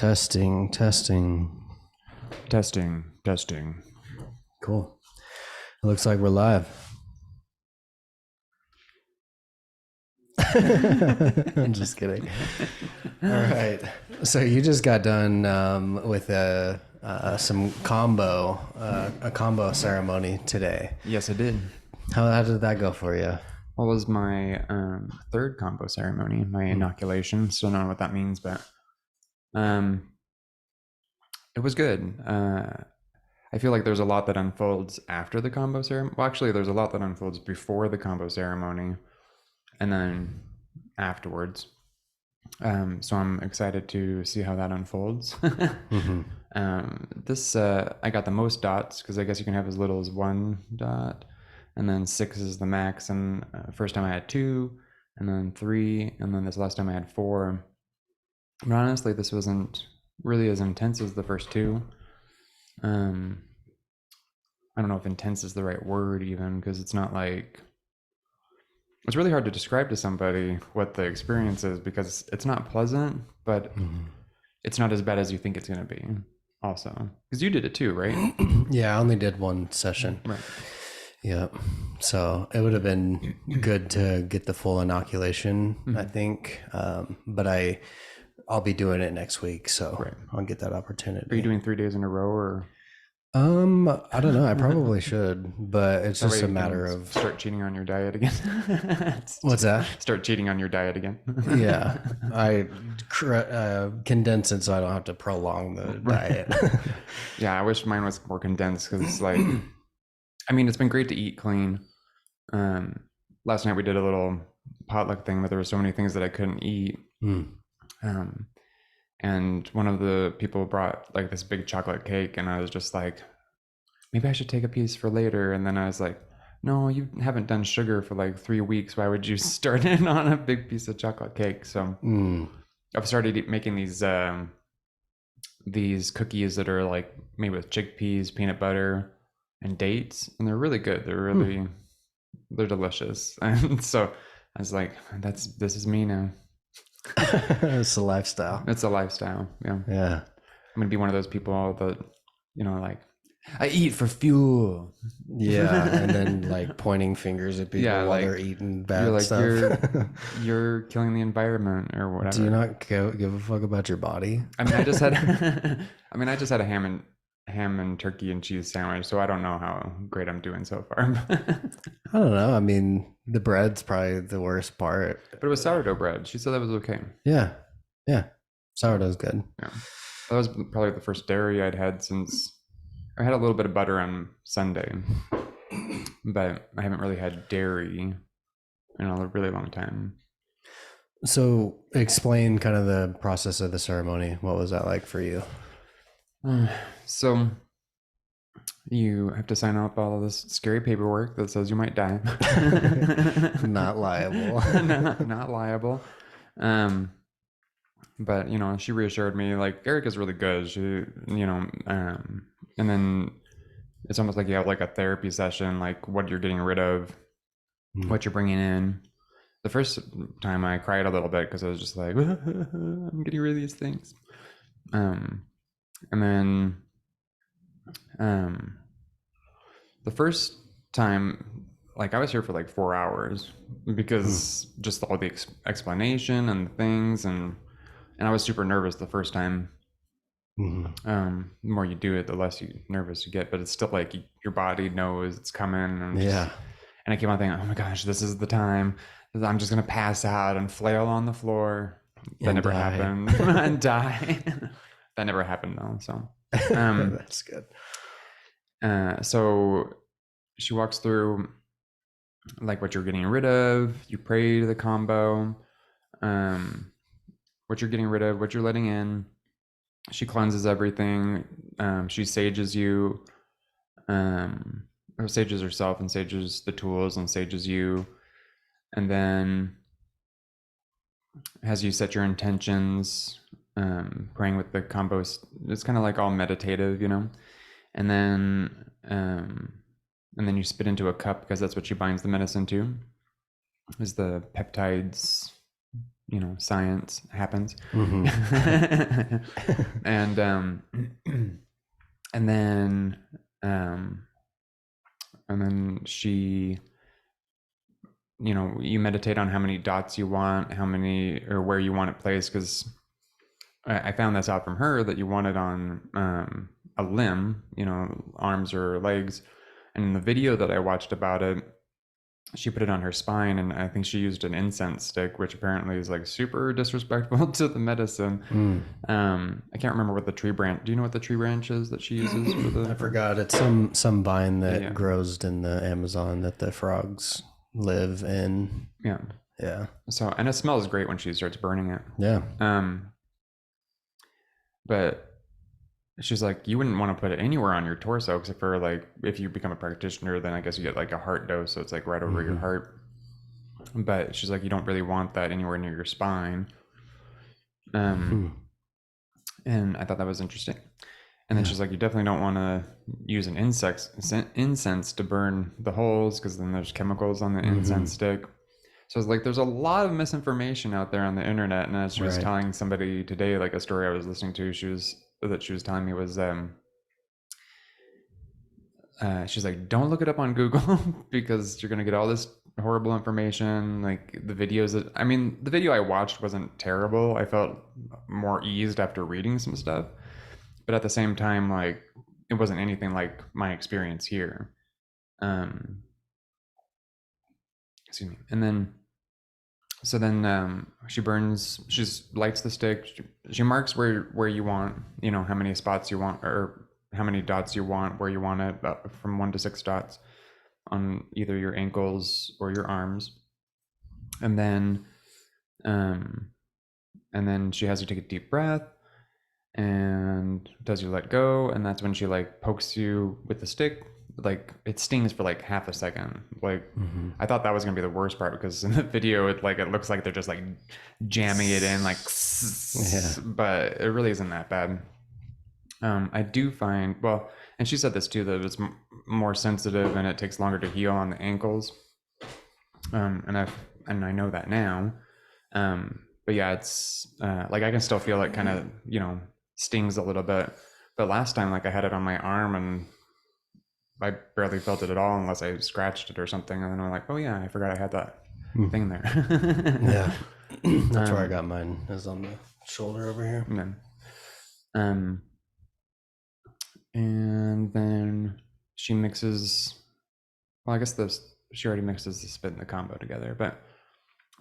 Testing. Testing. Cool. It looks like we're live. I'm just kidding. All right. So you just got done with some a combo ceremony today. Yes, I did. How did that go for you? What was my third Kambo ceremony, my inoculation. Still don't know what that means, but it was good. I feel like there's a lot that unfolds after the Kambo ceremony. Well, actually, there's a lot that unfolds before the Kambo ceremony and then afterwards. So I'm excited to see how that unfolds. Mm-hmm. I got the most dots because I guess you can have as little as 1 dot, and then 6 is the max. And first time I had 2, and then 3, and then this last time I had 4. But honestly, this wasn't really as intense as the first 2. I don't know if intense is the right word even, because it's not like, it's really hard to describe to somebody what the experience is because it's not pleasant, but it's not as bad as you think it's going to be also. Because you did it too, right? Yeah, I only did 1 session. Right. Yeah. So it would have been good to get the full inoculation, I think. But I'll be doing it next week, so I'll get that opportunity. Are you doing 3 days in a row or? I don't know. I probably should, but it's just a matter of start cheating on your diet again. What's that? Start cheating on your diet again. Yeah, I condense it so I don't have to prolong the diet. Yeah, I wish mine was more condensed because it's like, I mean, it's been great to eat clean. Last night we did a little potluck thing, but there were so many things that I couldn't eat. And one of the people brought like this big chocolate cake, and I was just like, maybe I should take a piece for later. And then I was like, no, you haven't done sugar for like 3 weeks. Why would you start in on a big piece of chocolate cake? So I've started making these cookies that are like made with chickpeas, peanut butter, and dates, and they're really good. They're delicious. And so I was like, this is me now. It's a lifestyle. It's a lifestyle. Yeah. I'm gonna be one of those people that, like, I eat for fuel. Yeah, and then like pointing fingers at people while they're eating bad stuff. You're killing the environment or whatever. Do you not give a fuck about your body? I mean, I just had a ham and turkey and cheese sandwich, so I don't know how great I'm doing so far. I don't know. I mean, the bread's probably the worst part. But it was sourdough bread. She said that was okay. Yeah. Sourdough's good. Yeah. That was probably the first dairy I'd had since I had a little bit of butter on Sunday, but I haven't really had dairy in a really long time. So explain kind of the process of the ceremony. What was that like for you? So you have to sign up all of this scary paperwork that says you might die. Not liable. not liable. But she reassured me, like, Erica's really good. She, and then it's almost like you have like a therapy session, like what you're getting rid of, what you're bringing in. The first time I cried a little bit because I was just like, I'm getting rid of these things. And then the first time, like, I was here for like 4 hours because just all the explanation and things, and I was super nervous the first time. The more you do it, the less nervous you get, but it's still like your body knows it's coming. And and I keep on thinking, oh my gosh, this is the time. I'm just gonna pass out and flail on the floor. That never happened. And die. That never happened though. So that's good. So she walks through like what you're getting rid of. You pray to the Kambo, what you're getting rid of, what you're letting in. She cleanses everything. She sages you, or sages herself and sages the tools and sages you, and then has you set your intentions, praying with the Kambo. It's kind of like all meditative, and then you spit into a cup because that's what she binds the medicine to, is the peptides science happens. Mm-hmm. and and then she, you meditate on how many dots you want, how many or where you want it placed, because I found this out from her that you want it on a limb, arms or legs. And in the video that I watched about it, she put it on her spine, and I think she used an incense stick, which apparently is like super disrespectful to the medicine. I can't remember what the tree branch. Do you know what the tree branch is that she uses for the? I forgot. It's some vine that grows in the Amazon that the frogs live in. Yeah. Yeah. So, and it smells great when she starts burning it. Yeah. But she's like, you wouldn't want to put it anywhere on your torso, except for like if you become a practitioner, then I guess you get like a heart dose, so it's like right over your heart. But she's like, you don't really want that anywhere near your spine. And I thought that was interesting. And then she's like, you definitely don't want to use an incense to burn the holes, because then there's chemicals on the incense stick. So it's like, there's a lot of misinformation out there on the internet. And as she was telling somebody today, like a story I was listening to, she was telling me was, she's like, don't look it up on Google because you're going to get all this horrible information. Like the videos the video I watched wasn't terrible. I felt more eased after reading some stuff, but at the same time, like it wasn't anything like my experience here. Excuse me. And then, so then she lights the stick. She marks where you want, how many spots you want, or how many dots you want, where you want it, from 1 to 6 dots on either your ankles or your arms. And then she has you take a deep breath and does you let go. And that's when she like pokes you with the stick. Like it stings for like half a second. Like I thought that was gonna be the worst part, because in the video it looks like they're just like jamming it in, like but it really isn't that bad. I do find, and she said this too, that it's more sensitive and it takes longer to heal on the ankles. And I know that now. But yeah, it's like I can still feel it kind of stings a little bit. But last time, like I had it on my arm and I barely felt it at all unless I scratched it or something. And then I'm like, oh yeah, I forgot I had that thing there. Yeah. That's where I got mine, is on the shoulder over here. And then she mixes, I guess she already mixes the spit and the combo together, but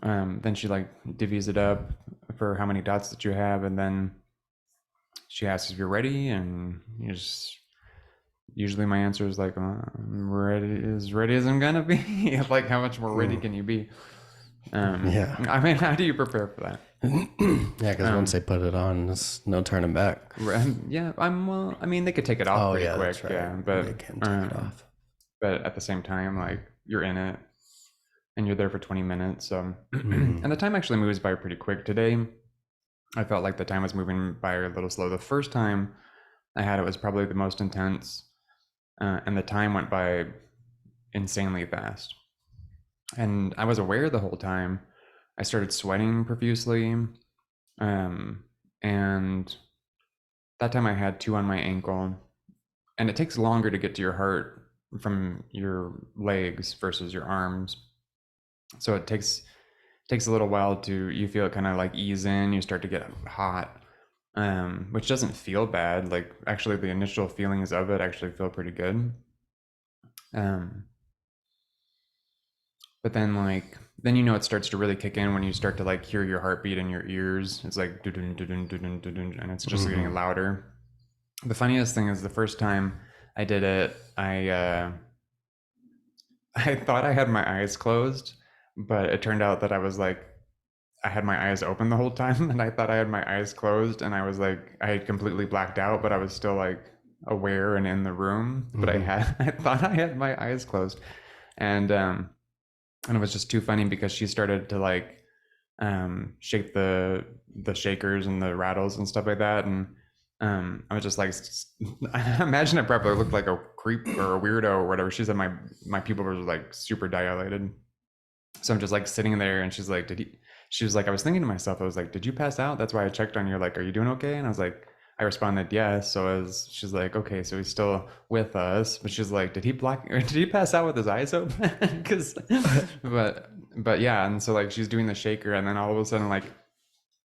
then she like divvies it up for how many dots that you have. And then she asks if you're ready, and usually my answer is like, I'm ready as I'm gonna be. Like, how much more ready can you be? I mean, how do you prepare for that? Yeah, because once they put it on, there's no turning back. Yeah, I mean, they could take it off pretty quick. That's right. Yeah, but they can take it off. But at the same time, like you're in it, and you're there for 20 minutes. So, and the time actually moves by pretty quick. Today, I felt like the time was moving by a little slow. The first time I had it was probably the most intense, and the time went by insanely fast. And I was aware the whole time. I started sweating profusely, and that time I had 2 on my ankle. And it takes longer to get to your heart from your legs versus your arms. So it takes a little while you feel it kind of like ease in. You start to get hot, which doesn't feel bad. Like actually the initial feelings of it actually feel pretty good. But then it starts to really kick in when you start to like hear your heartbeat in your ears. It's like dun, dun, dun, dun, dun, dun, and it's just getting louder. The funniest thing is the first time I did it, I thought I had my eyes closed, but it turned out that I had my eyes open the whole time, and I thought I had my eyes closed, and I was like, I had completely blacked out, but I was still like aware and in the room, but I thought I had my eyes closed. And it was just too funny because she started to like shake the shakers and the rattles and stuff like that. And I was just like, I imagine I probably looked like a creep or a weirdo or whatever. She said my pupil was like super dilated. So I'm just like sitting there, and she's like, she was like, I was thinking to myself, I was like, did you pass out? That's why I checked on you. Like, are you doing okay? And I was like, I responded, yes. So she's like, okay, so he's still with us. But she's like, did he or did he pass out with his eyes open? Because, but yeah. And so like she's doing the shaker, and then all of a sudden, like,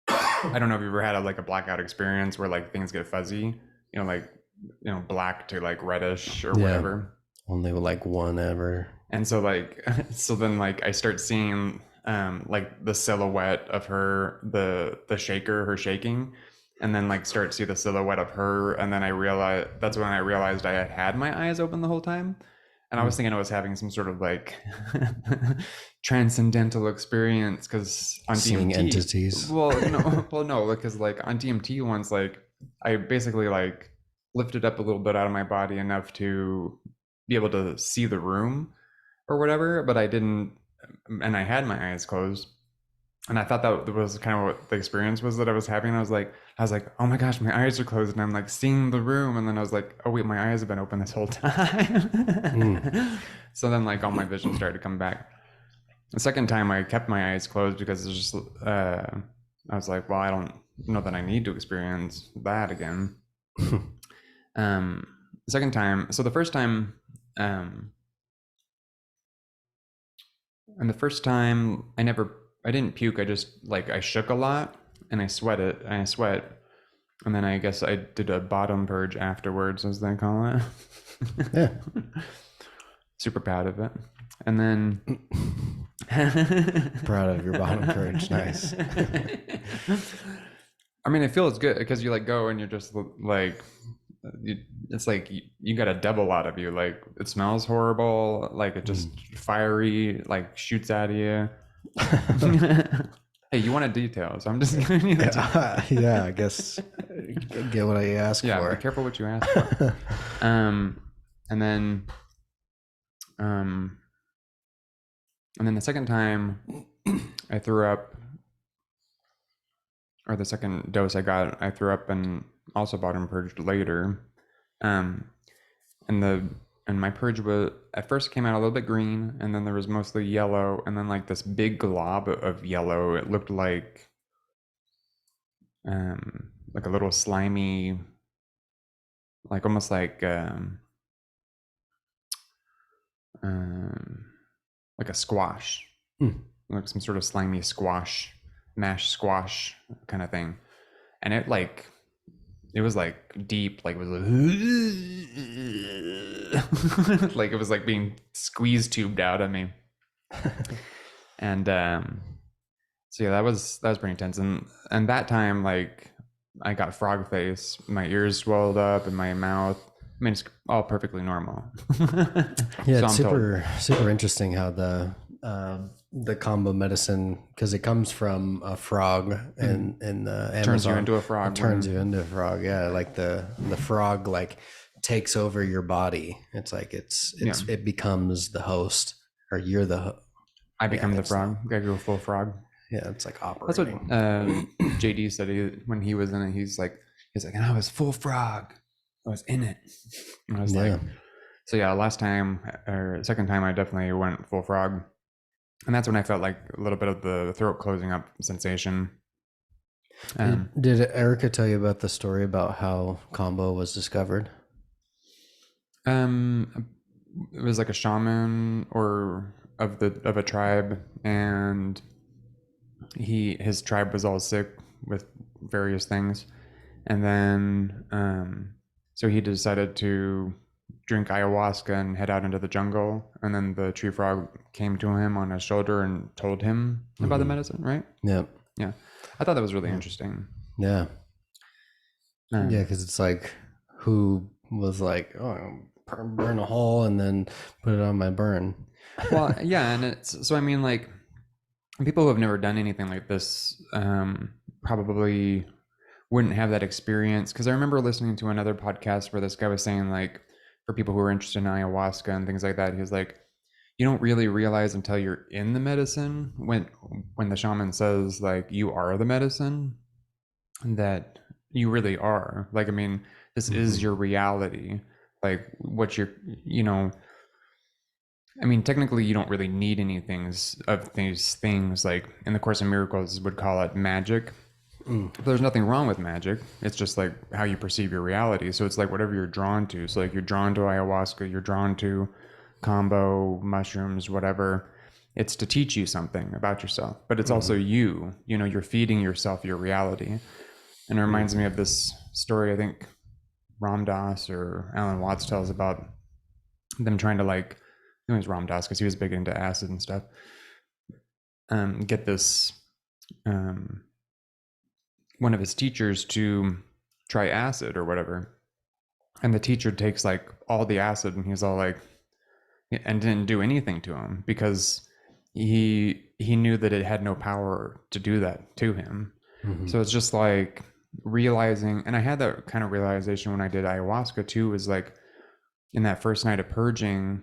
I don't know if you've ever had like a blackout experience where like things get fuzzy, like, black to like reddish or whatever. Only like one ever. And so like, so then like I start seeing like the silhouette of her, the shaker, her shaking, and then like start to see the silhouette of her, and then that's when I realized I had my eyes open the whole time. And I was thinking I was having some sort of like transcendental experience, because on Seeing DMT, entities. well, no, because like on DMT once, like I basically like lifted up a little bit out of my body enough to be able to see the room or whatever, but I didn't, and I had my eyes closed. And I thought that was kind of what the experience was that I was having. I was like, oh my gosh, my eyes are closed, and I'm like seeing the room. And then I was like, oh wait, my eyes have been open this whole time. So then like all my vision started to come back. The second time I kept my eyes closed because it's just, I was like, well, I don't know that I need to experience that again. The second time, so the first time, and the first time I didn't puke. I just like, I shook a lot and I sweat. And then I guess I did a bottom purge afterwards, as they call it. Yeah. Super proud of it. And then proud of your bottom purge. Nice. I mean, it feels good because you like go and you're just like, it's like you got a devil out of you. Like it smells horrible. Like it just fiery, like shoots out of you. Hey, you wanted details. I'm just giving you the details. Yeah, I guess get what I ask for. Yeah, be careful what you ask for. And then the second time I threw up, or the second dose I got, I threw up and also bottom purged later. And my purge was, at first came out a little bit green, and then there was mostly yellow, and then like this big glob of yellow. It looked like a little slimy, like almost like a squash, like some sort of slimy squash, mashed squash kind of thing. And it was like deep, like it was like, like it was like being squeeze tubed out of me. And so yeah, that was pretty intense. And that time, like I got frog face, my ears swelled up in my mouth. I mean, it's all perfectly normal. Yeah, so it's super interesting how the Kambo medicine, because it comes from a frog, and in the Amazon, turns you into a frog. Turns you into a frog. Yeah, like the frog like takes over your body. It's like it becomes the host, or you're the. I become the frog. I go full frog. Yeah, it's like operating. That's what JD said when he was in it. He's like, and I was full frog. I was in it. And I was like, so yeah, second time I definitely went full frog. And that's when I felt like a little bit of the throat closing up sensation. Did Erica tell you about the story about how Kambo was discovered? It was like a shaman of a tribe, and his tribe was all sick with various things, and then so he decided to drink ayahuasca and head out into the jungle, and then the tree frog came to him on his shoulder and told him about the medicine, right? Yeah. I thought that was really interesting. Yeah, because it's like, who was like, oh, burn a hole and then put it on my burn. Well, yeah, and it's so, I mean, like, people who have never done anything like this probably wouldn't have that experience, because I remember listening to another podcast where this guy was saying, like, for people who are interested in ayahuasca and things like that, he was like, you don't really realize until you're in the medicine, when the shaman says, like, you are the medicine, that you really are. Like, I mean, this is your reality. Like, what you're, I mean, technically, you don't really need any things of these things. Like in the Course in Miracles, would call it magic. But there's nothing wrong with magic. It's just like how you perceive your reality. So it's like whatever you're drawn to. So like you're drawn to ayahuasca, you're drawn to Kambo, mushrooms, whatever. It's to teach you something about yourself. But it's also you. You know, you're feeding yourself your reality. And it reminds me of this story, I think Ram Dass or Alan Watts tells about them trying to like, I think it was Ram Dass because he was big into acid and stuff. Get this one of his teachers to try acid or whatever, and the teacher takes like all the acid, and he's all like, and didn't do anything to him because he knew that it had no power to do that to him. So it's just like realizing, and I had that kind of realization when I did ayahuasca too, was like in that first night of purging,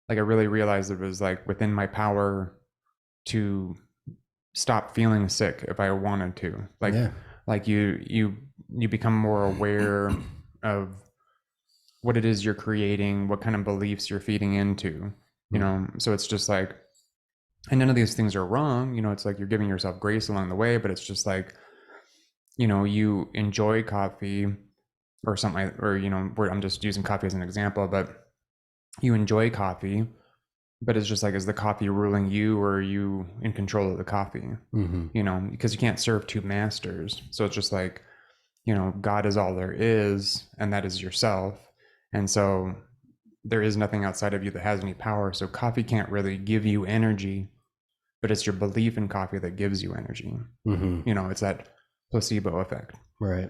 like I really realized it was like within my power to stop feeling sick if I wanted to. Like, like you become more aware of what it is you're creating, what kind of beliefs you're feeding into, you know? So it's just like, and none of these things are wrong, you know, it's like you're giving yourself grace along the way, but it's just like, you know, you enjoy coffee or something, or, you know, I'm just using coffee as an example, but you enjoy coffee, but it's just like, is the coffee ruling you, or are you in control of the coffee? You know, because you can't serve two masters. So it's just like, you know, God is all there is, and that is yourself. And so there is nothing outside of you that has any power. So coffee can't really give you energy, but it's your belief in coffee that gives you energy. You know, it's that placebo effect. Right.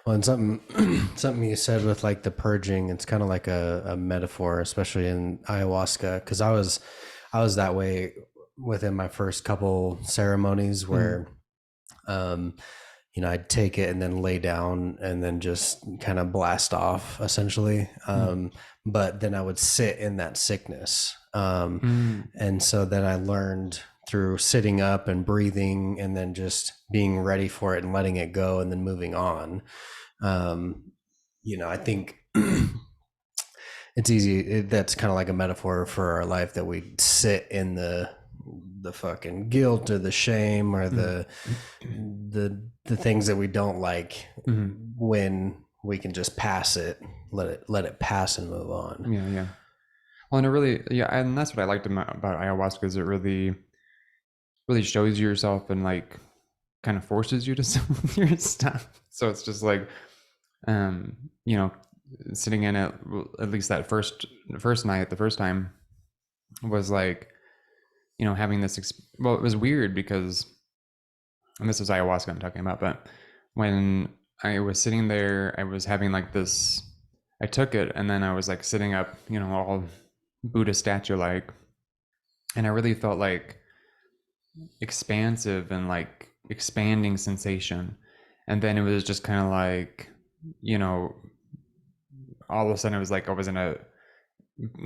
Well, and something you said with like the purging, it's kind of like a metaphor, especially in ayahuasca, because I was that way within my first couple ceremonies where, you know, I'd take it and then lay down and then just kind of blast off essentially. But then I would sit in that sickness. And so then I learned through sitting up and breathing and then just being ready for it and letting it go and then moving on. You know, I think it's easy. That's kind of like a metaphor for our life, that we sit in the fucking guilt or the shame or the things that we don't like, when we can just pass it, let it pass and move on. Yeah. Well, and it really, and that's what I liked about ayahuasca, is it really shows you yourself and like kind of forces you to sit with your stuff. So it's just like, you know, sitting in it, at least that first night, the first time, was like, you know, having this, well, it was weird because, and this is ayahuasca I'm talking about, but when I was sitting there, I was having like this, I took it and then I was like sitting up, you know, all Buddha statue like, and I really felt like expansive and like expanding sensation. And then it was just kind of like, you know, all of a sudden it was like I was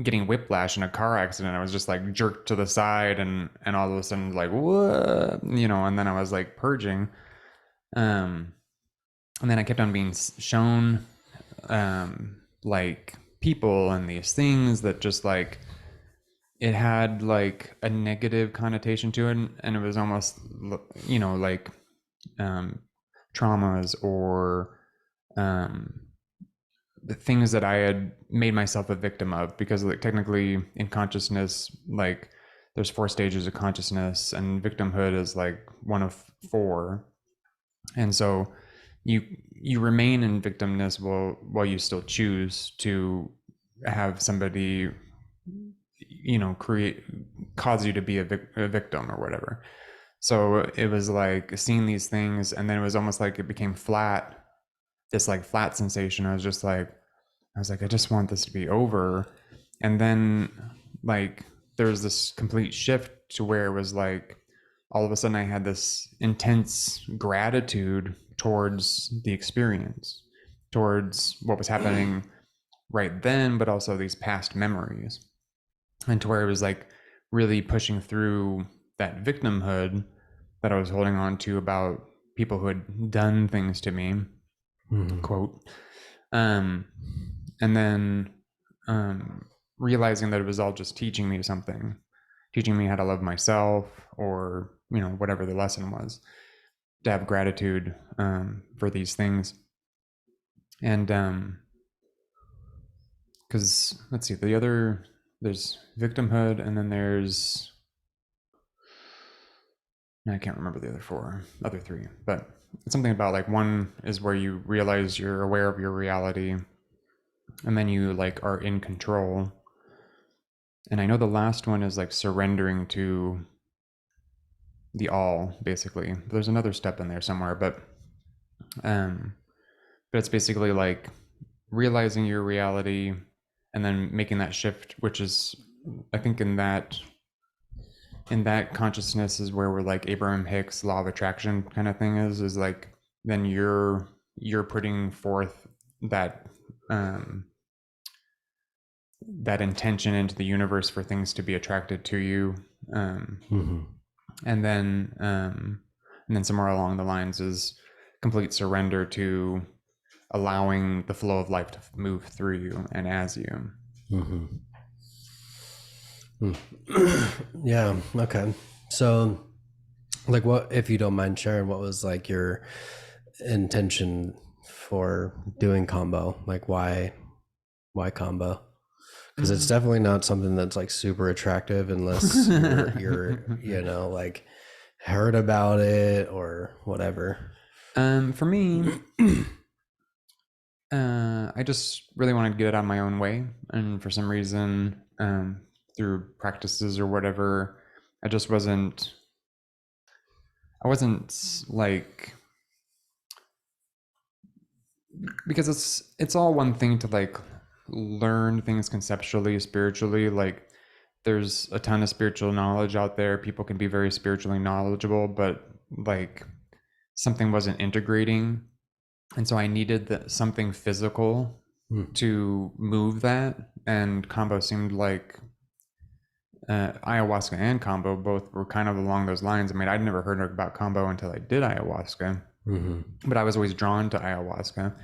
getting whiplash in a car accident. I was just like jerked to the side, and all of a sudden like, what, you know, and then I was like purging. And then I kept on being shown like people and these things that just like, it had like a negative connotation to it, and it was almost, you know, like traumas or the things that I had made myself a victim of, because like technically in consciousness, like there's 4 stages of consciousness, and victimhood is like one of 4. And so you remain in victimness while you still choose to have somebody, you know, cause you to be a victim or whatever. So it was like seeing these things, and then it was almost like it became flat, this like flat sensation. I was like, I just want this to be over. And then like there was this complete shift to where it was like, all of a sudden I had this intense gratitude towards the experience, towards what was happening right then, but also these past memories. And to where it was like really pushing through that victimhood that I was holding on to about people who had done things to me, quote. And then realizing that it was all just teaching me something, teaching me how to love myself, or whatever the lesson was, to have gratitude for these things. And because let's see, there's victimhood, and then I can't remember the other three, but it's something about like one is where you realize you're aware of your reality, and then you like are in control. And I know the last one is like surrendering to the all, basically. There's another step in there somewhere, but it's basically like realizing your reality and then making that shift, which is, I think, in that consciousness is where we're like Abraham Hicks law of attraction kind of thing is like, then you're putting forth that that intention into the universe for things to be attracted to you. And then somewhere along the lines is complete surrender to allowing the flow of life to move through you and as you. Yeah. Okay. So, like, what, if you don't mind sharing, what was like your intention for doing Kambo? Like, why Kambo? Because it's definitely not something that's like super attractive unless you're like heard about it or whatever. For me, I just really wanted to get it out of my own way, and for some reason, through practices or whatever, I just wasn't. I wasn't like, because it's all one thing to like learn things conceptually, spiritually. Like, there's a ton of spiritual knowledge out there. People can be very spiritually knowledgeable, but like something wasn't integrating, and so I needed something physical to move that. And Kambo seemed like ayahuasca and Kambo both were kind of along those lines. I mean, I'd never heard about Kambo until I did ayahuasca, but I was always drawn to ayahuasca,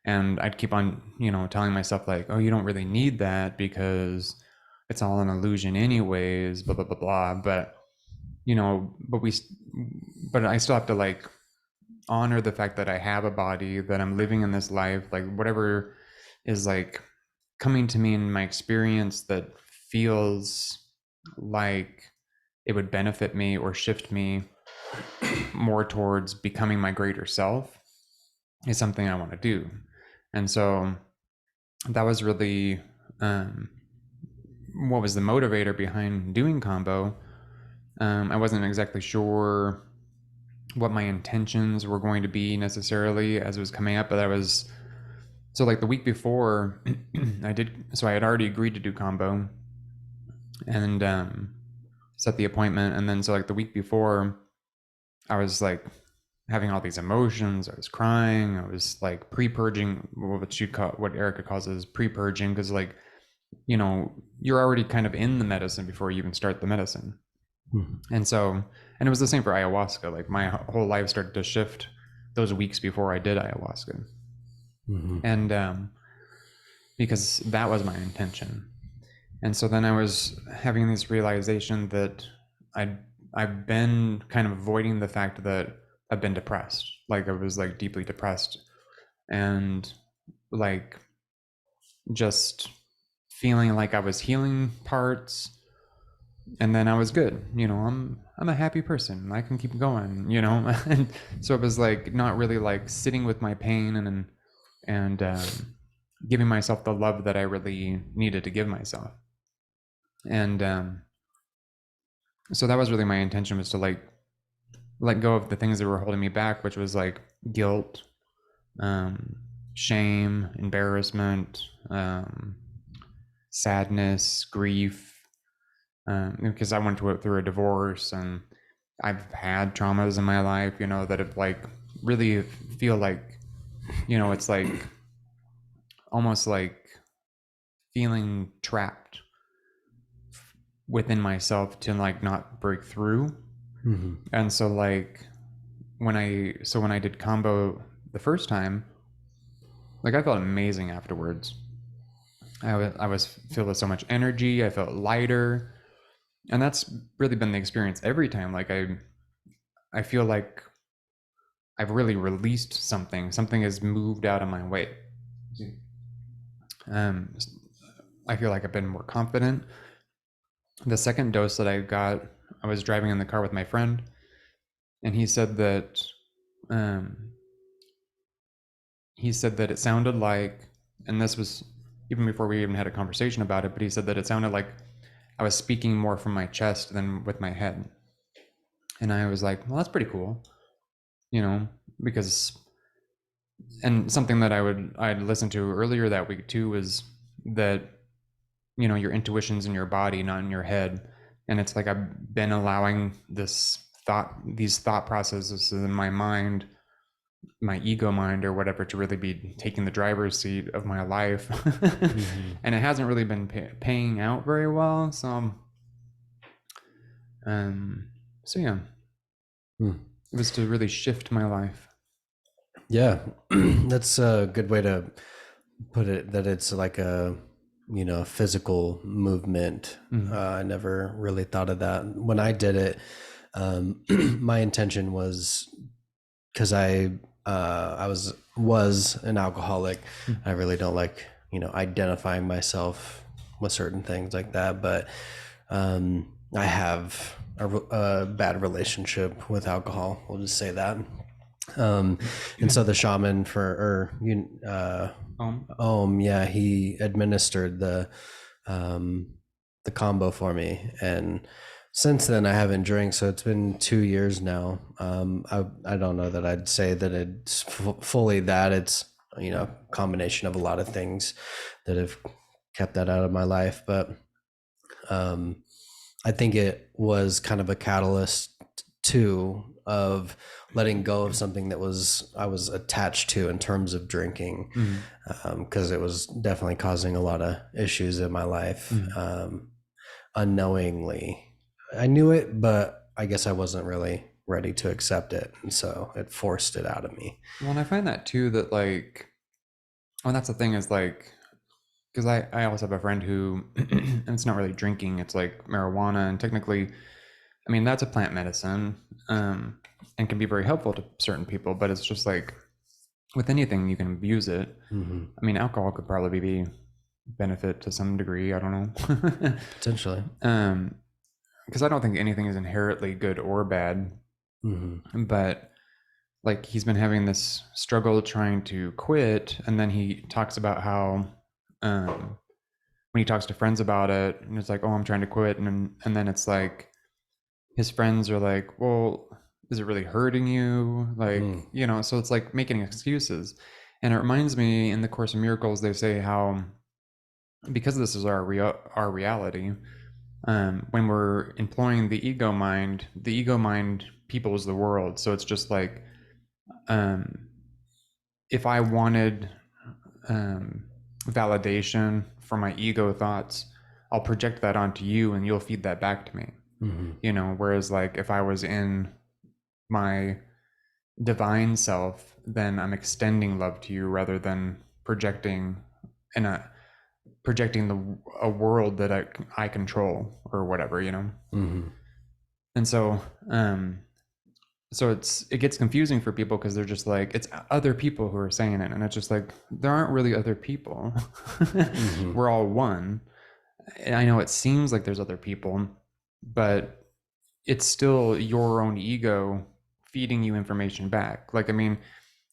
and I'd keep on, telling myself like, oh, you don't really need that because it's all an illusion anyways, blah, blah, blah, blah. But, but I still have to like honor the fact that I have a body, that I'm living in this life, like whatever is like coming to me in my experience that feels like it would benefit me or shift me more towards becoming my greater self is something I want to do. And so that was really what was the motivator behind doing Kambo. I wasn't exactly sure what my intentions were going to be necessarily as it was coming up, but so like the week before I had already agreed to do Kambo and set the appointment. And then so like the week before, I was like having all these emotions. I was crying. I was like pre-purging, what Erica calls as pre-purging, because like, you're already kind of in the medicine before you even start the medicine. And it was the same for ayahuasca. Like my whole life started to shift those weeks before I did ayahuasca. And because that was my intention. And so then I was having this realization that I've been kind of avoiding the fact that I've been depressed. Like I was like deeply depressed, and like just feeling like I was healing parts, and then I was good. I'm a happy person. I can keep going. And so it was like not really like sitting with my pain and giving myself the love that I really needed to give myself. And so that was really my intention, was to like let go of the things that were holding me back, which was like guilt, shame, embarrassment, sadness, grief, because I went through a divorce, and I've had traumas in my life, that have like really feel like, it's like almost like feeling trapped within myself to like not break through. And so like when I did Kambo the first time, like I felt amazing afterwards. I was filled with so much energy. I felt lighter, and that's really been the experience every time. Like I feel like I've really released something. Something has moved out of my way. Um, I feel like I've been more confident. The second dose that I got, I was driving in the car with my friend, and um, he said that it sounded like, and this was even before we even had a conversation about it, but he said that it sounded like I was speaking more from my chest than with my head. And I was like, well, that's pretty cool, you know, because, and something that I'd listened to earlier that week too was that, you know, your intuition's in your body, not in your head. And it's like I've been allowing these thought processes in my mind, my ego mind or whatever, to really be taking the driver's seat of my life. Mm-hmm. And it hasn't really been paying out very well. So yeah, Hmm. it was to really shift my life. Yeah, that's a good way to put it. That it's like a, physical movement. Mm. I never really thought of that when I did it. My intention was because I was an alcoholic. Mm. I really don't like identifying myself with certain things like that, but I have a bad relationship with alcohol. We'll just say that. And so the shaman yeah, he administered the combo for me, and since then I haven't drank. So it's been 2 years now. I don't know that I'd say that it's fully that. It's a combination of a lot of things that have kept that out of my life, but um, I think it was kind of a catalyst too of letting go of something that I was attached to in terms of drinking, Mm. because it was definitely causing a lot of issues in my life, Mm. unknowingly. I knew it, but I guess I wasn't really ready to accept it, and so it forced it out of me. Well, and I find that too, that like, well, that's the thing is like, because I also have a friend who, and it's not really drinking, it's like marijuana. And technically, I mean, that's a plant medicine, and can be very helpful to certain people, but it's just like with anything, you can abuse it. Mm-hmm. I mean, alcohol could probably be benefit to some degree. I don't know. Potentially. um, because I don't think anything is inherently good or bad, Mm-hmm. but like he's been having this struggle trying to quit, and then he talks about how um, when he talks to friends about it, and it's like, oh, I'm trying to quit, and then it's like his friends are like, well, is it really hurting you? Like, Mm. you know, so it's like making excuses. And it reminds me, in the Course of Miracles, they say how, because this is our reality, when we're employing the ego mind peoples the world. So it's just like, um, if I wanted um, validation for my ego thoughts, I'll project that onto you, and you'll feed that back to me. Mm-hmm. You know, whereas like if I was in my divine self, then I'm extending love to you rather than projecting in a world that I control or whatever, you know. Mm-hmm. And so it gets confusing for people because they're just like, it's other people who are saying it, and it's just like, there aren't really other people. Mm-hmm. We're all one. And I know it seems like there's other people, but it's still your own ego feeding you information back. Like, I mean,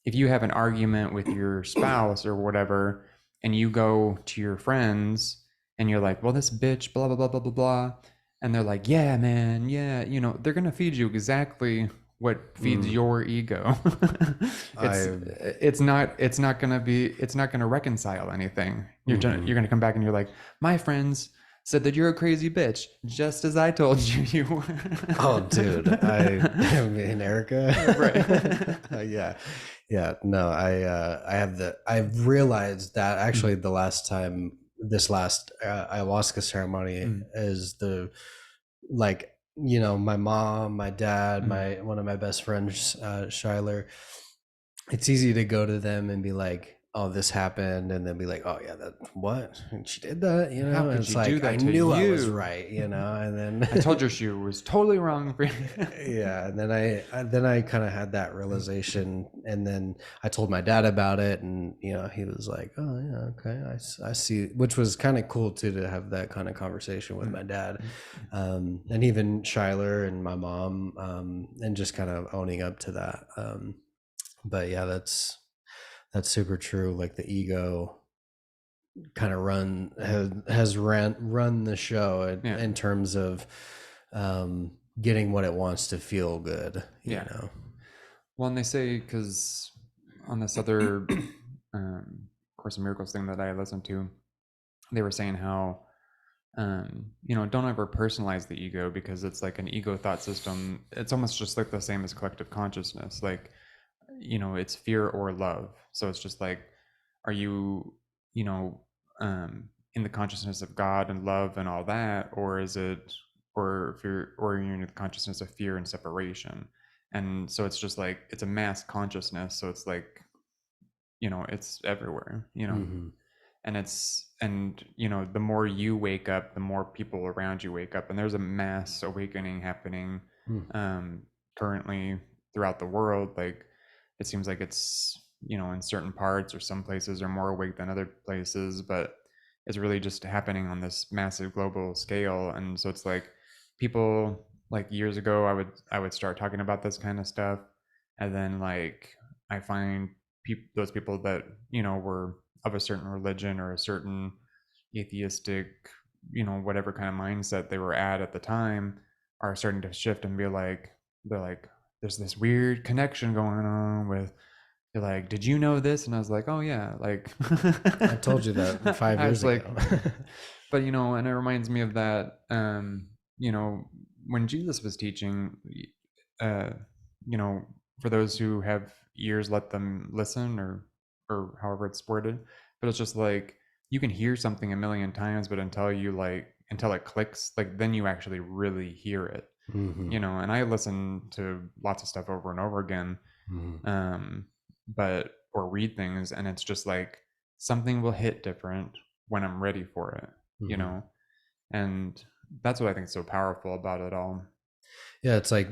if you have an argument with your spouse or whatever, and you go to your friends and you're like, well, this bitch, blah, blah, blah, blah, blah, blah. And they're like, yeah, man, yeah, you know, they're going to feed you exactly what feeds Mm. your ego. it's I it's not gonna reconcile anything. You're Mm-hmm. gonna come back and you're like, my friends said that you're a crazy bitch, just as I told you you were. Oh, dude, I mean, Erica. Right. Yeah, yeah. No, I've realized that actually this last ayahuasca ceremony Mm, is like, my mom, my dad, mm, one of my best friends, Shyler. It's easy to go to them and be like, oh, this happened, and then be like, oh yeah, that what? And she did that, How And could it's she do like I that to knew I was you? right, and then I told you she was totally wrong for you. yeah, and then I kind of had that realization, and then I told my dad about it, and he was like, oh yeah, okay, I see, which was kind of cool too, to have that kind of conversation with my dad, and even Shyler and my mom, and just kind of owning up to that. But yeah, that's super true. Like the ego kind of has run the show Yeah. in terms of getting what it wants to feel good, Yeah. Well, and they say, because on this other Course in Miracles thing that I listened to, they were saying how don't ever personalize the ego, because it's like an ego thought system. It's almost just like the same as collective consciousness. Like, it's fear or love. So it's just like, are you, you know, in the consciousness of God and love and all that, or is it, or if you're, or you're in the consciousness of fear and separation? And so it's just like, it's a mass consciousness. So it's like, it's everywhere, Mm-hmm. and the more you wake up, the more people around you wake up, and there's a mass awakening happening um currently throughout the world. Like, it seems like it's, in certain parts or some places are more awake than other places, but it's really just happening on this massive global scale. And so it's like, people, like, years ago, I would start talking about this kind of stuff, and then, like, I find those people that were of a certain religion or a certain atheistic, whatever kind of mindset they were at the time, are starting to shift and be like, they're like, there's this weird connection going on with, they're like, did you know this? And I was like, oh yeah, like, I told you that five I years was like, ago. but and it reminds me of that, you know when Jesus was teaching, uh you know for those who have ears, let them listen, or however it's worded. But it's just like, you can hear something a million times, but until it clicks, like, then you actually really hear it. Mm-hmm. And I listen to lots of stuff over and over again, Mm-hmm. um but or read things, and it's just like, something will hit different when I'm ready for it, you Mm-hmm. know and that's what I think is so powerful about it all. Yeah, it's like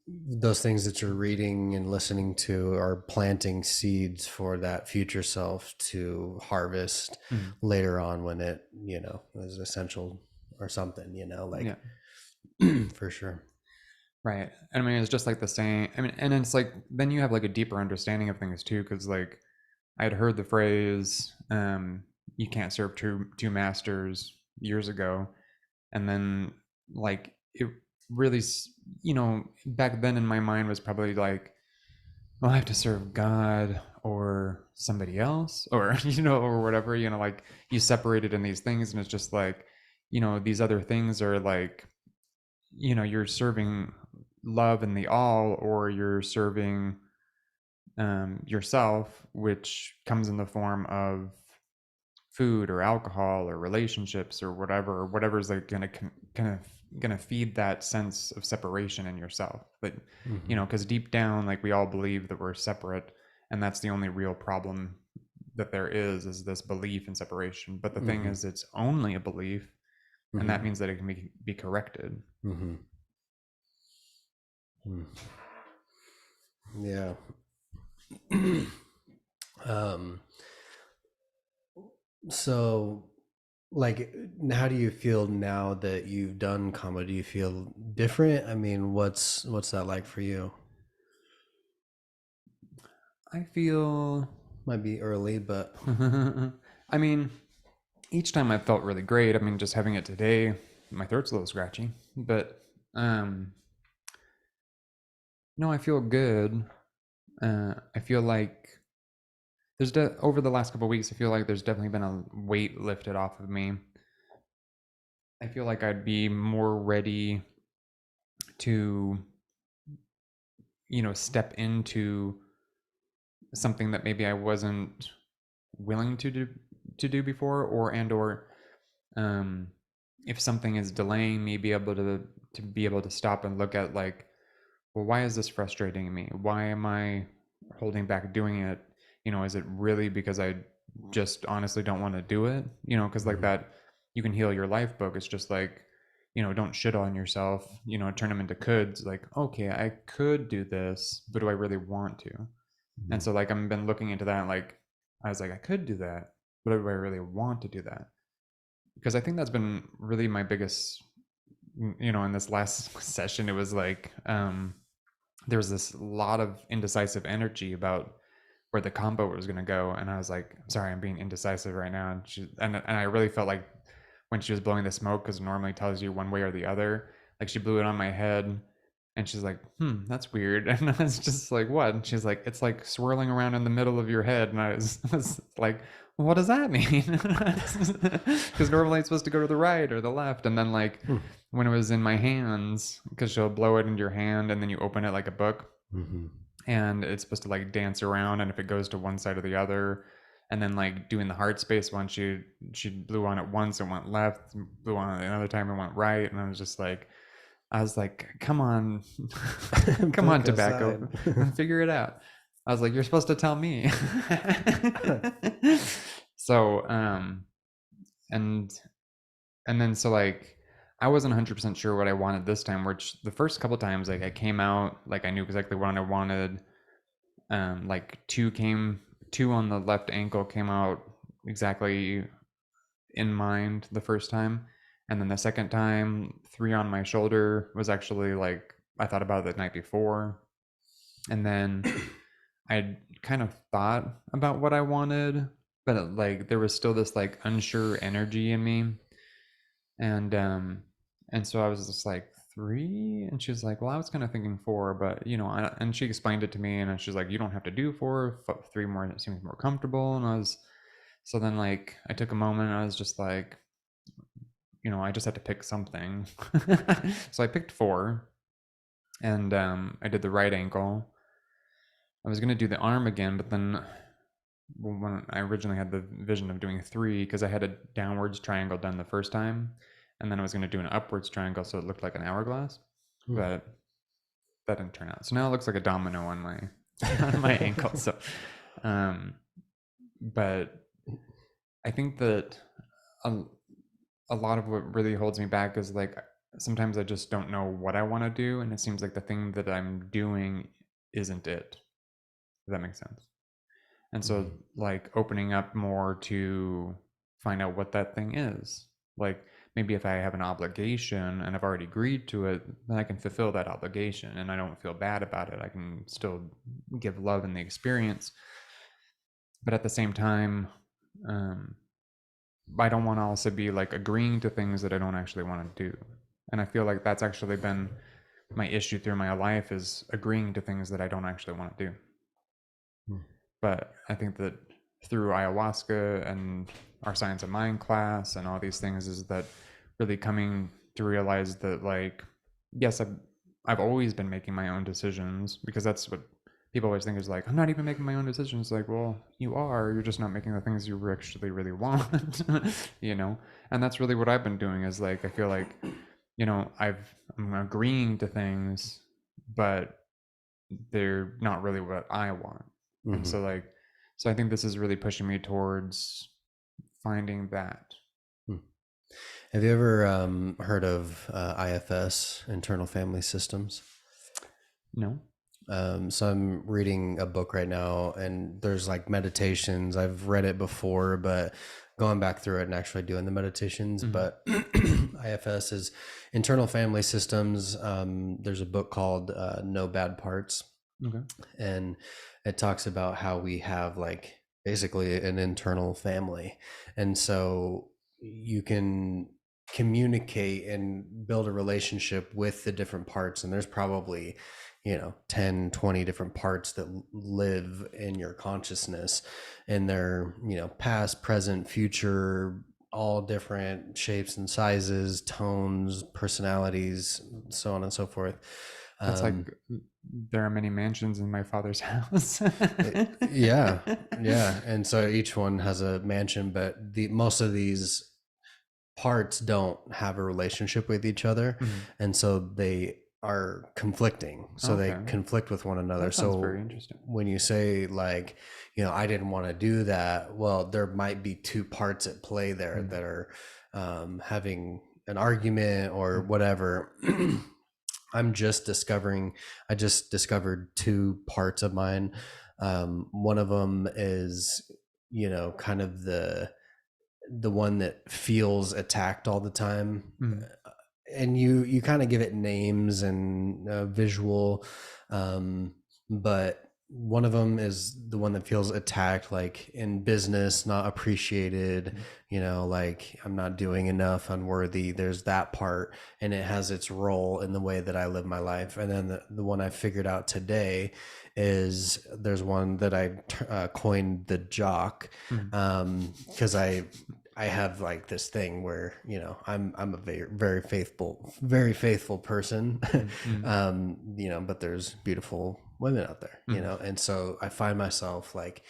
those things that you're reading and listening to are planting seeds for that future self to harvest Mhm. later on, when it, is essential or something, like Yeah, for sure. right. And I mean, it's just like the same. I mean, and it's like, then you have like a deeper understanding of things too, because, like, I had heard the phrase, "You can't serve two masters" years ago, and then, like, it really, back then in my mind was probably like, well, I have to serve God or somebody else, or or whatever. Like, you separate it in these things, and it's just like, these other things are like, you're serving love in the all, or you're serving yourself, which comes in the form of food or alcohol or relationships or whatever's like gonna feed that sense of separation in yourself. But Mm-hmm. because deep down, like, we all believe that we're separate, and that's the only real problem that there is this belief in separation. But the thing Mm-hmm. is, it's only a belief, and Mm-hmm. that means that it can be corrected. Mm-hmm. Yeah. um so, like, how do you feel now that you've done combo? Do you feel different? I mean, what's that like for you? I feel Might be early, but I mean, each time I felt really great. I mean, just having it today, my throat's a little scratchy, but um, no, I feel good. I feel like over the last couple of weeks, I feel like there's definitely been a weight lifted off of me. I feel like I'd be more ready to, step into something that maybe I wasn't willing to do before, or um, if something is delaying me, be able to stop and look at, like, well, why is this frustrating me? Why am I holding back doing it? Is it really because I just honestly don't want to do it, because like Mhm. that You Can Heal Your Life book, it's just like, don't shit on yourself, turn them into coulds. Like, okay, I could do this, but do I really want to? And Mhm. so like I've been looking into that. Like, I was like, I could do that, but do I really want to do that? Because I think that's been really my biggest, in this last session, it was like, there was this lot of indecisive energy about where the combo was going to go, and I was like, I'm sorry, I'm being indecisive right now. And I really felt like when she was blowing the smoke, because it normally tells you one way or the other, like she blew it on my head, and she's like, that's weird. And I was just like, what? And she's like, it's like swirling around in the middle of your head. And I was like, what does that mean? Because normally it's supposed to go to the right or the left. And then like Hmm. when it was in my hands, because she'll blow it into your hand and then you open it like a book, Mhm. and it's supposed to like dance around, and if it goes to one side or the other. And then like doing the heart space one, she blew on it once and went left, blew on it another time and went right. And I was like, come on, come on, Pick a tobacco, side. figure it out. I was like, you're supposed to tell me. So and and then so like I wasn't 100% sure what I wanted this time, which the first couple times like I came out like I knew exactly what I wanted. Like two on the left ankle came out exactly in mind the first time. And then the second time, three on my shoulder was actually like I thought about it the night before. And then I kind of thought about what I wanted, but like there was still this like unsure energy in me. And so I was just like, three? And she's like, well, I was kind of thinking four, but and she explained it to me, and she's like, you don't have to do four, three more, it seems more comfortable. And so then like I took a moment, and I was just like, I just had to pick something. So I picked four, and I did the right ankle. I was going to do the arm again, but then when I originally had the vision of doing three, because I had a downwards triangle done the first time, and then I was going to do an upwards triangle so it looked like an hourglass, Hmm. but that didn't turn out. So now it looks like a domino on my on my ankle. So, um, but I think that a, a lot of what really holds me back is like sometimes I just don't know what I want to do, and it seems like the thing that I'm doing isn't it. If that makes sense. And so Mhm. like opening up more to find out what that thing is. Like maybe if I have an obligation and I've already agreed to it, then I can fulfill that obligation and I don't feel bad about it. I can still give love in the experience. But at the same time, um, I don't want to also be like agreeing to things that I don't actually want to do. And I feel like that's actually been my issue through my life, is agreeing to things that I don't actually want to do. Hmm. But I think that through ayahuasca and our science of mind class and all these things, is that really coming to realize that like, yes, I've always been making my own decisions, because that's what people always think is like, I'm not even making my own decisions. Like, well, you are, you're just not making the things you actually really want. you know and that's really what I've been doing, is like I feel like, I'm agreeing to things, but they're not really what I want. And Mhm. so I think this is really pushing me towards finding that. Hmm. Have you ever heard of IFS, internal family systems? No. So I'm reading a book right now, and there's like meditations. I've read it before, but going back through it and actually doing the meditations. Mm-hmm. But IFS is internal family systems. There's a book called No Bad Parts, Okay. and it talks about how we have like basically an internal family, and so you can communicate and build a relationship with the different parts, and there's probably 10, 20 different parts that live in your consciousness, and they're past, present, future, all different shapes and sizes, tones, personalities, so on and so forth. That's like, um, there are many mansions in my father's house. yeah, yeah. And so each one has a mansion, but the most of these parts don't have a relationship with each other, Mhm. and so they are conflicting, so they Okay, conflict with one another. that sounds very So interesting. when you say like, I didn't want to do that, well, there might be two parts at play there Mm, that are having an argument or mm, whatever. I'm just discovering, I just discovered two parts of mine. One of them is, kind of the one that feels attacked all the time, mm, and you kind of give it names and visual, um, but one of them is the one that feels attacked, like in business, not appreciated, mm, like I'm not doing enough, unworthy. There's that part, and it has its role in the way that I live my life. And then the one I figured out today is there's one that I coined the jock, mm, because I have like this thing where I'm a very faithful person, mm, mm, but there's beautiful women out there, mm. and so I find myself like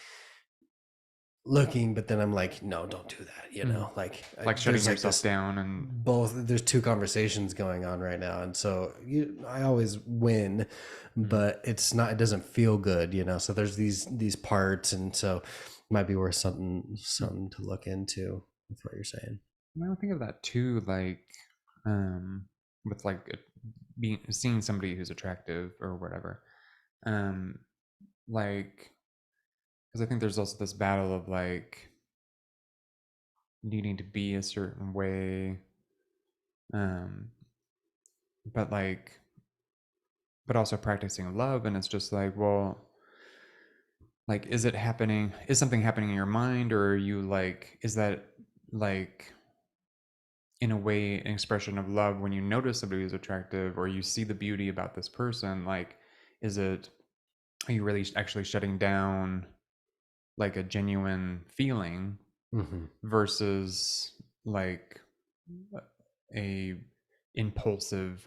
looking, but then I'm like, no, don't do that, Mm. like Like shutting there's like yourself this down and both there's two conversations going on right now, and so I always win, mm. but it doesn't feel good, so there's these parts, and so it might be worth Mm. something to look into with what you're saying. I think of that too, like um, with like being seeing somebody who's attractive or whatever, um, like because I think there's also this battle of like needing to be a certain way, um, but like but also practicing love, and it's just like, well, like is something happening in your mind, or are you like is that like in a way an expression of love when you notice somebody who's attractive or you see the beauty about this person, like is it are you really actually shutting down like a genuine feeling Mm-hmm. versus like a impulsive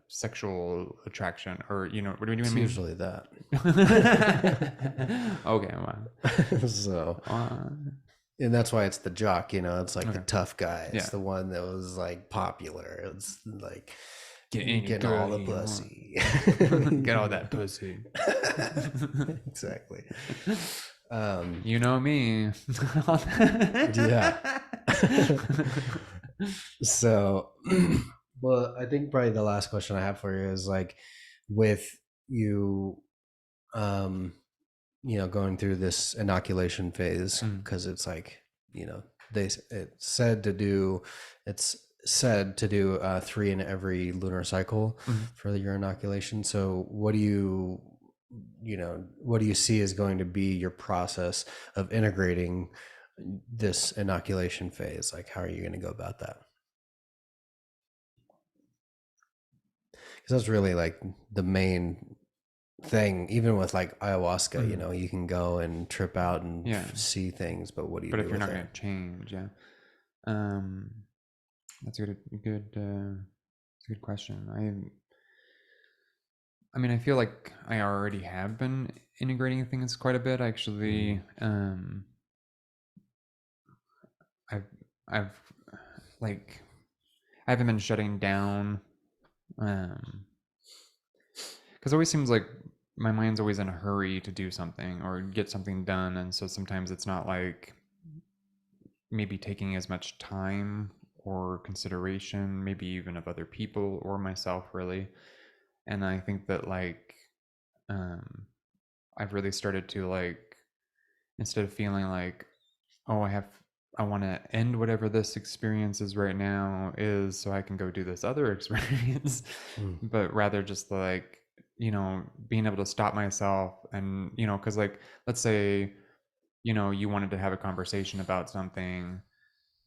sexual attraction, or what do you It's mean? usually that. Okay, wow. So, uh, and that's why it's the jock, it's like the okay, tough guy. It's yeah, the one that was like popular. It's like get any getting all girl the you want. pussy. Get all that pussy. Exactly. You know me. Yeah. So, well, I think probably the last question I have for you is like, with you, um, going through this inoculation phase, Mm, because it's like, they it's said to do 3 in every lunar cycle mm. for your inoculation. So what do you see is going to be your process of integrating this inoculation phase? Like, how are you going to go about that? Because that's really like the main thing. Even with like ayahuasca, Mm. you can go and trip out and Yeah, see things, but what do you but do if you're with not it? going to change, yeah. Um, that's a good question. I mean, I feel like I already have been integrating things quite a bit. Mm-hmm. Actually, I've, I've like, I haven't been shutting down, because it always seems like my mind's always in a hurry to do something or get something done, and so sometimes it's not like maybe taking as much time or consideration, maybe even of other people or myself, really. And I think that like um, I've really started to like instead of feeling like, oh, I want to end whatever this experience is right now is so I can go do this other experience, Mm-hmm. but rather just like, being able to stop myself and, because like, let's say, you wanted to have a conversation about something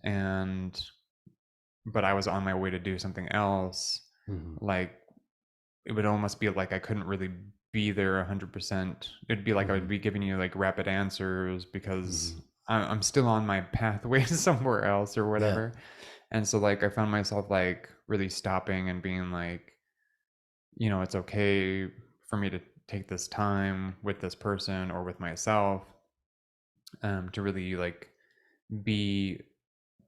and, but I was on my way to do something else, Mm-hmm. like it would almost be like I couldn't really be there 100%. It'd be like I would Mm-hmm. be giving you like rapid answers because Mm-hmm. I'm still on my pathway somewhere else or Yeah. whatever. And so like I found myself like really stopping and being like, it's okay for me to take this time with this person or with myself, to really like be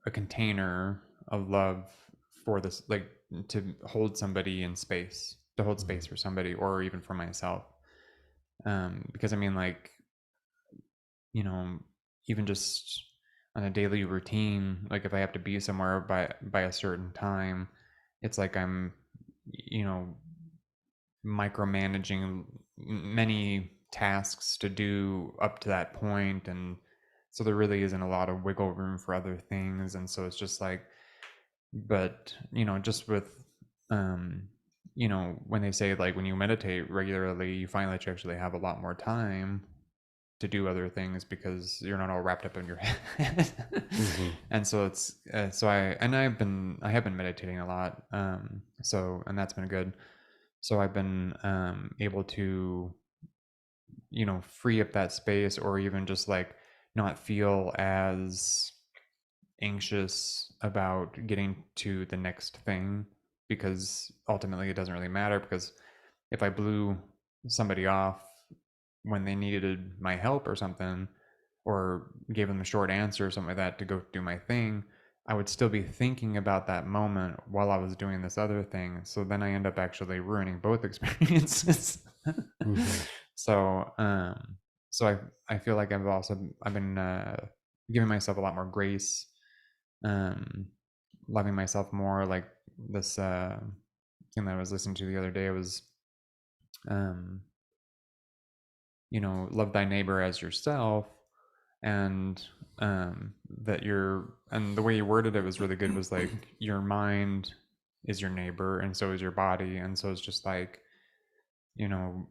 a container of love for this, like to hold somebody in space, to hold space for somebody, or even for myself. Because I mean, like, you know, even just on a daily routine, like if I have to be somewhere by a certain time, it's like I'm, you know, micromanaging many tasks to do up to that point, and so there really isn't a lot of wiggle room for other things. And so it's just like, but you know, just with you know, when they say like when you meditate regularly, you find that you actually have a lot more time to do other things because you're not all wrapped up in your head. And so it's so I have been meditating a lot, so, and that's been good. So I've been able to, you know, free up that space, or even just like not feel as anxious about getting to the next thing, because ultimately it doesn't really matter, because if I blew somebody off when they needed my help or something, or gave them a short answer or something like that to go do my thing, I would still be thinking about that moment while I was doing this other thing. So then I end up actually ruining both experiences. So, I feel like I've been giving myself a lot more grace, loving myself more. Like this thing that I was listening to the other day was, you know, love thy neighbor as yourself. And that and the way you worded it was really good, was like your mind is your neighbor and so is your body. And so it's just like, you know,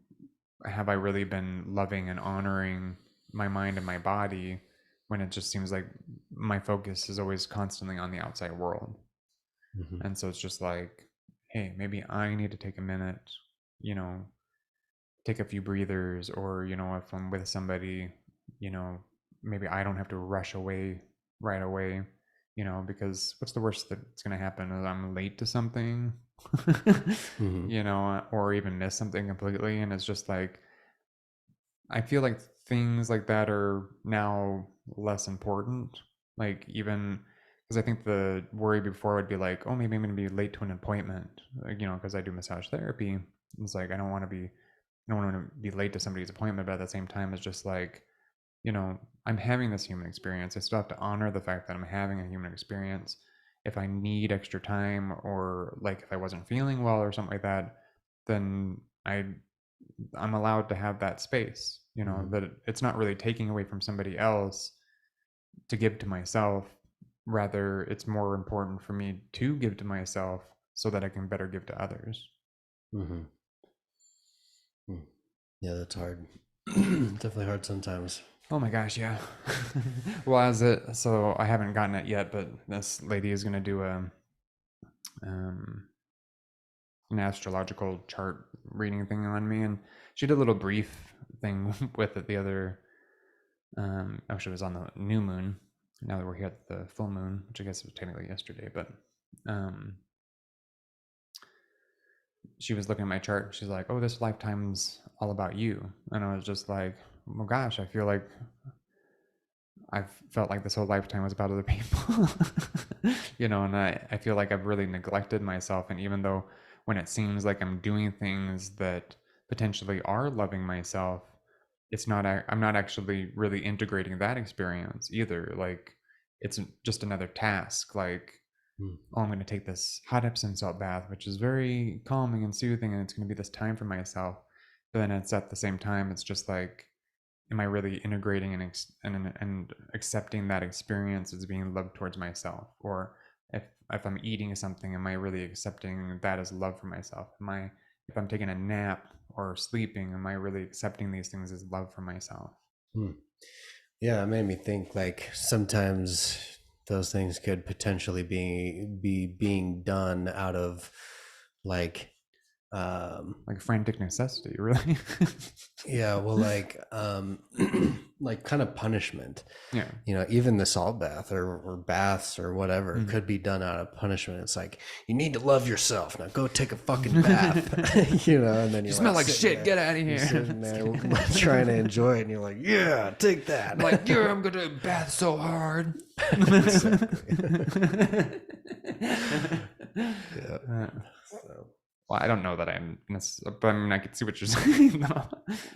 have I really been loving and honoring my mind and my body, when it just seems like my focus is always constantly on the outside world? And so it's just like, hey, maybe I need to take a minute, you know, take a few breathers, or, you know, if I'm with somebody, you know, maybe I don't have to rush away right away, you know, because what's the worst that's going to happen is I'm late to something, you know, or even miss something completely. And it's just like, I feel like things like that are now less important. Like, even because I think the worry before would be like, oh, maybe I'm going to be late to an appointment, you know, because I do massage therapy. It's like, I don't want to be late to somebody's appointment, but at the same time, it's just like, you know, I'm having this human experience. I still have to honor the fact that I'm having a human experience. If I need extra time, or like if I wasn't feeling well or something like that, then I'm allowed to have that space, you know, that it's not really taking away from somebody else to give to myself. Rather, it's more important for me to give to myself so that I can better give to others. Yeah, that's hard. Definitely hard sometimes. Oh my gosh, yeah. Well, so I haven't gotten it yet, but this lady is going to do an astrological chart reading thing on me, and she did a little brief thing with it the other, actually it was on the new moon. Now that we're here at the full moon, which I guess was technically yesterday, but she was looking at my chart and she's like, oh, this lifetime's all about you. And I was just like, oh gosh, I feel like I've felt like this whole lifetime was about other people. You know, and I feel like I've really neglected myself. And even though when it seems like I'm doing things that potentially are loving myself, I'm not actually really integrating that experience either. Like, it's just another task. Like, oh, I'm going to take this hot Epsom salt bath, which is very calming and soothing, and it's going to be this time for myself. But then it's at the same time, it's just like, am I really integrating and accepting that experience as being love towards myself? Or if I'm eating something, am I really accepting that as love for myself? If I'm taking a nap or sleeping, am I really accepting these things as love for myself? Yeah, it made me think like sometimes those things could potentially be being done out of like like frantic necessity, really. yeah, well, like like kind of punishment. Yeah. You know, even the salt bath or baths or whatever could be done out of punishment. It's like, you need to love yourself. Now go take a fucking bath. You know, and then you smell like shit. Get out of here. You're sitting there trying to enjoy it, and you're like, yeah, take that. I'm like, yeah, I'm going to bath so hard. Yeah. So, Well, I don't know that I'm but I mean, I could see what you're saying though.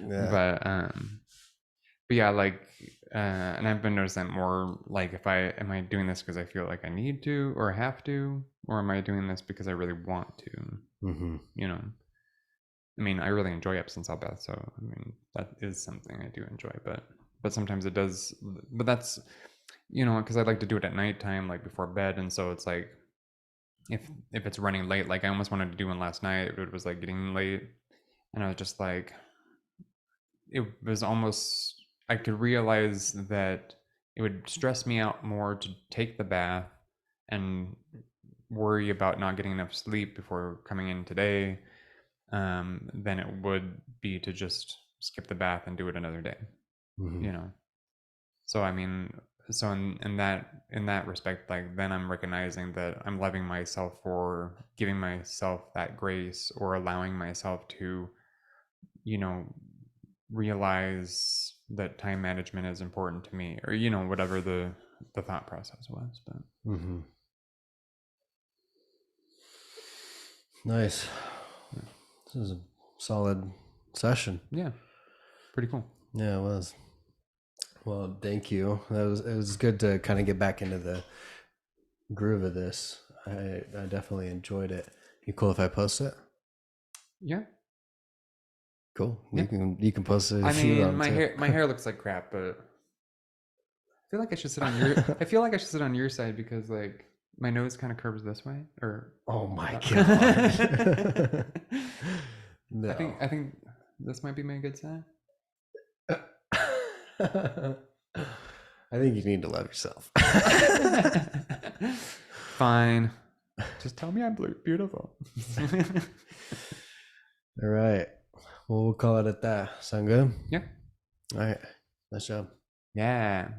yeah. But yeah, like, and I've been noticing that more, like, if am I doing this because I feel like I need to or have to, or am I doing this because I really want to? Mm-hmm. You know, I mean, I really enjoy Epsom salt bath, so I mean, that is something I do enjoy, but sometimes it does, but that's, because I like to do it at nighttime, like before bed, and so it's like, if it's running late, like I almost wanted to do one last night, but it was like getting late, and I was just like, it was almost, I could realize that it would stress me out more to take the bath and worry about not getting enough sleep before coming in today, than it would be to just skip the bath and do it another day. Mm-hmm. You know. So I mean, so in that respect, like then I'm recognizing that I'm loving myself for giving myself that grace or allowing myself to, you know, realize that time management is important to me, or whatever the thought process was. But Mm-hmm. Nice. yeah, This is a solid session. yeah, pretty cool. Yeah, it was. Well, thank you. It was good to kind of get back into the groove of this. I definitely enjoyed it. You cool if I post it? Yeah, Cool. yeah. You can post it I if you mean, want to. my hair looks like crap, but I feel like I should sit on your. I feel like I should sit on your side because like my nose kind of curves this way, or. Oh my I god. No. think this might be my good side. I think you need to love yourself. Fine, just tell me I'm beautiful. All right. Well, we'll call it at that. Sound good? Yeah. All right. Nice job. Yeah.